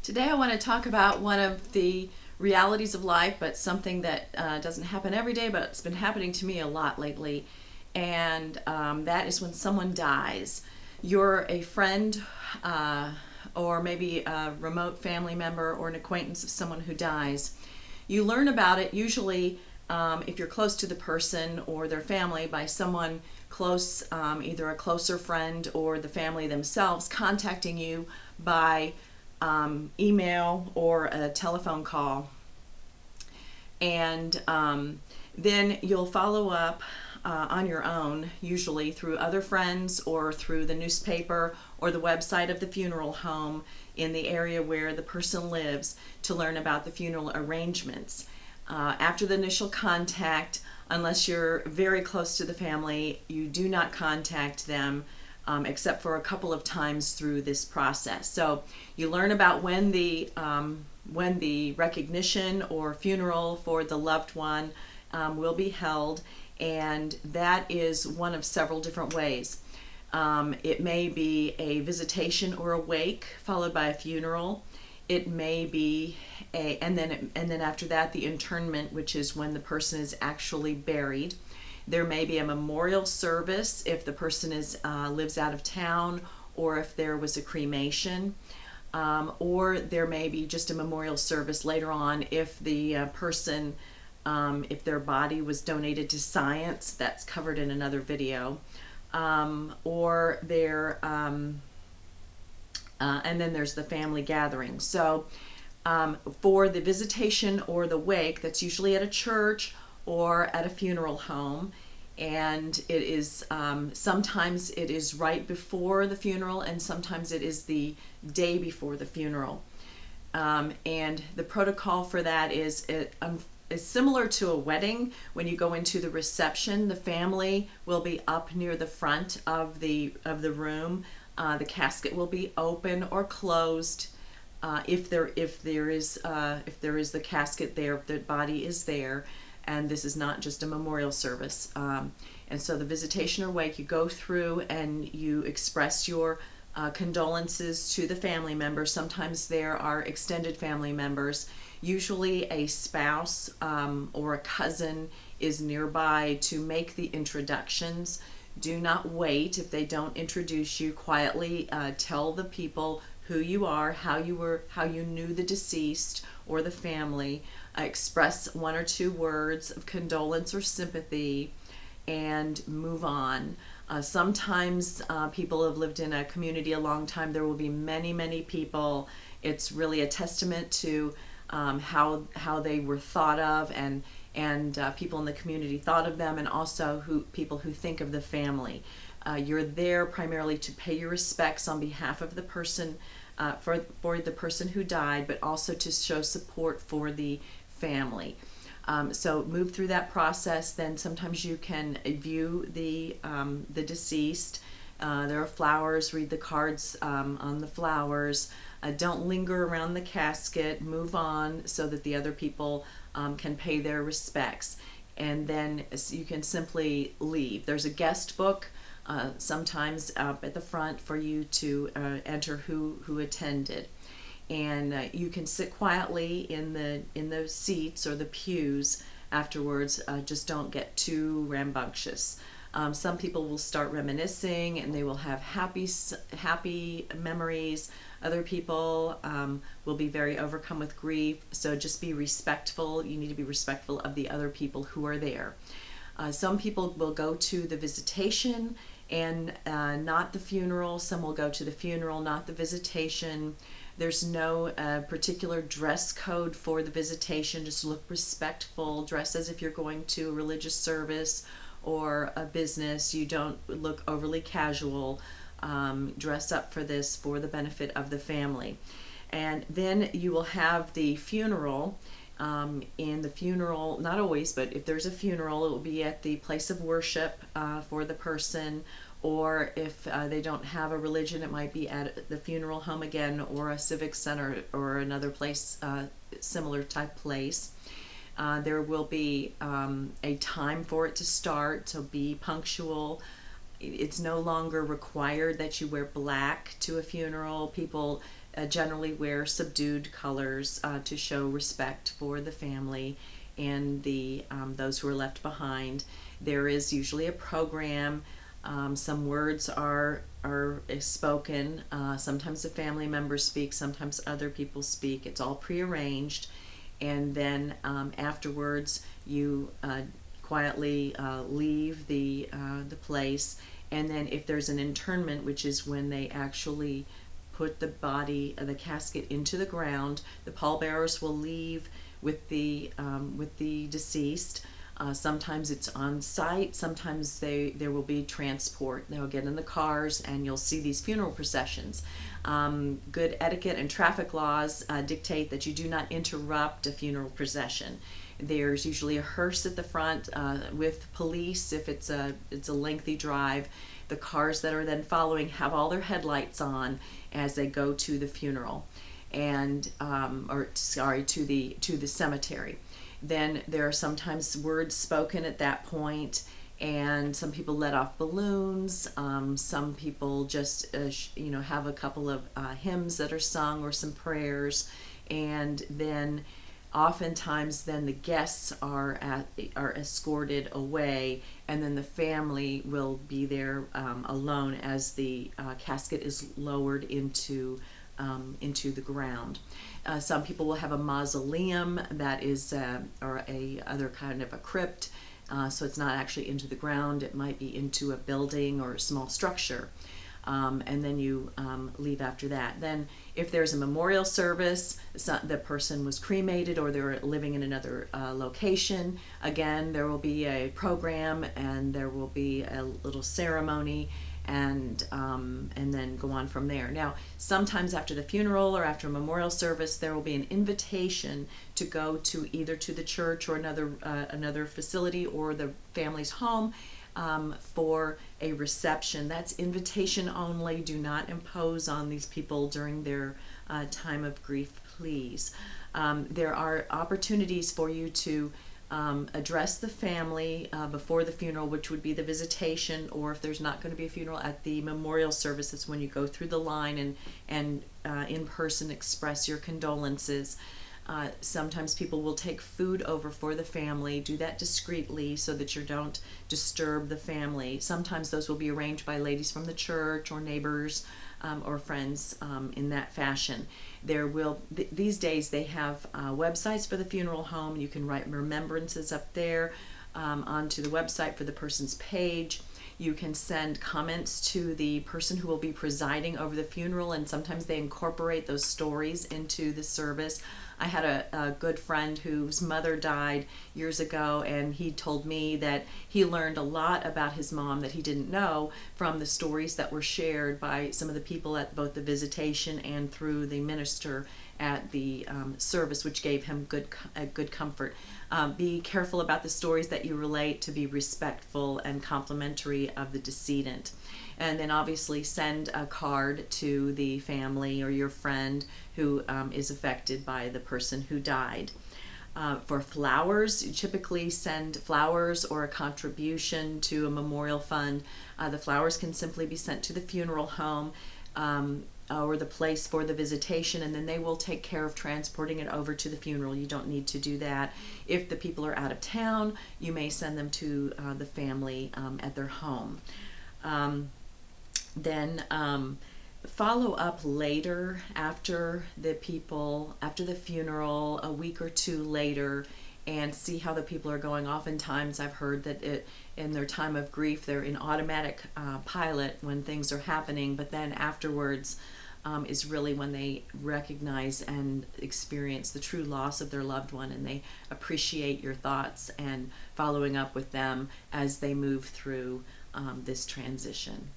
Today I want to talk about one of the realities of life, but something that doesn't happen every day, but it's been happening to me a lot lately. And that is when someone dies. You're a friend or maybe a remote family member or an acquaintance of someone who dies. You learn about it usually if you're close to the person or their family by someone close, either a closer friend or the family themselves contacting you by email or a telephone call. And then you'll follow up on your own, usually through other friends or through the newspaper or the website of the funeral home in the area where the person lives to learn about the funeral arrangements. After the initial contact, unless you're very close to the family, you do not contact them except for a couple of times through this process. So you learn about when the recognition or funeral for the loved one will be held, and that is one of several different ways. It may be a visitation or a wake followed by a funeral. It may be and then after that the internment, which is when the person is actually buried. There may be a memorial service if the person lives out of town, or if there was a cremation, or there may be just a memorial service later on if the person, if their body was donated to science. That's covered in another video, or there, and then there's the family gathering. So for the visitation or the wake, that's usually at a church or at a funeral home, and it is sometimes it is right before the funeral, and sometimes it is the day before the funeral. And the protocol for that is similar to a wedding. When you go into the reception, the family will be up near the front of the room. The casket will be open or closed. If there is the casket there, if the body is there, and this is not just a memorial service. And so the visitation or wake, you go through and you express your condolences to the family members. Sometimes there are extended family members. Usually a spouse or a cousin is nearby to make the introductions. Do not wait if they don't introduce you. Quietly tell the people who you are, how you knew the deceased or the family. Express one or two words of condolence or sympathy, and move on. Sometimes people have lived in a community a long time. There will be many people. It's really a testament to how they were thought of, and people in the community thought of them, and also people who think of the family. You're there primarily to pay your respects on behalf of the person, for the person who died, but also to show support for the family. So move through that process. Then sometimes you can view the deceased. There are flowers. Read the cards on the flowers. Don't linger around the casket. Move on so that the other people can pay their respects. And then you can simply leave. There's a guest book sometimes up at the front for you to enter who attended. And you can sit quietly in the seats or the pews afterwards. Just don't get too rambunctious. Some people will start reminiscing, and they will have happy memories. Other people will be very overcome with grief. So just be respectful. You need to be respectful of the other people who are there. Some people will go to the visitation and not the funeral. Some will go to the funeral, not the visitation. There's no particular dress code for the visitation. Just look respectful. Dress as if you're going to a religious service or a business. You don't look overly casual. Dress up for this for the benefit of the family. And then you will have the funeral. In the funeral, not always, but if there's a funeral, it will be at the place of worship for the person, or if they don't have a religion, it might be at the funeral home again, or a civic center, or another place, similar type place. There will be a time for it to start, so be punctual. It's no longer required that you wear black to a funeral. People generally wear subdued colors to show respect for the family and the those who are left behind. There is usually a program. Some words are spoken. Sometimes the family members speak. Sometimes other people speak. It's all prearranged, and then afterwards you quietly leave the place. And then if there's an internment, which is when they actually put the body, the casket into the ground, the pallbearers will leave with the deceased. Sometimes it's on site. Sometimes there will be transport. They'll get in the cars, and you'll see these funeral processions. Good etiquette and traffic laws dictate that you do not interrupt a funeral procession. There's usually a hearse at the front with police if it's a lengthy drive. The cars that are then following have all their headlights on as they go to the funeral, and to the cemetery. Then there are sometimes words spoken at that point, and some people let off balloons. Some people just have a couple of hymns that are sung or some prayers, and then oftentimes then the guests are escorted away, and then the family will be there alone as the casket is lowered into the ground. Some people will have a mausoleum that is or a other kind of a crypt, so it's not actually into the ground. It might be into a building or a small structure. And then you leave after that. Then if there's a memorial service, the person was cremated or they're living in another location, again, there will be a program and there will be a little ceremony, and then go on from there. Now, sometimes after the funeral or after a memorial service, there will be an invitation to go to either to the church or another facility or the family's home for a reception. That's invitation only. Do not impose on these people during their time of grief, please. There are opportunities for you to address the family before the funeral, which would be the visitation, or if there's not going to be a funeral, at the memorial service. It's when you go through the line and in person express your condolences. Sometimes people will take food over for the family. Do that discreetly so that you don't disturb the family. Sometimes those will be arranged by ladies from the church or neighbors or friends in that fashion. These days they have websites for the funeral home. You can write remembrances up there onto the website for the person's page. You can send comments to the person who will be presiding over the funeral, and sometimes they incorporate those stories into the service. I had a good friend whose mother died years ago, and he told me that he learned a lot about his mom that he didn't know from the stories that were shared by some of the people at both the visitation and through the minister at the service, which gave him good comfort. Be careful about the stories that you relate, to be respectful and complimentary of the decedent. And then obviously send a card to the family or your friend who is affected by the person who died. For flowers, you typically send flowers or a contribution to a memorial fund. The flowers can simply be sent to the funeral home or the place for the visitation, and then they will take care of transporting it over to the funeral. You don't need to do that. If the people are out of town, you may send them to the family at their home. Then follow up later after the funeral, a week or two later, and see how the people are going. Oftentimes I've heard that in their time of grief they're in automatic pilot when things are happening, but then afterwards is really when they recognize and experience the true loss of their loved one, and they appreciate your thoughts and following up with them as they move through this transition.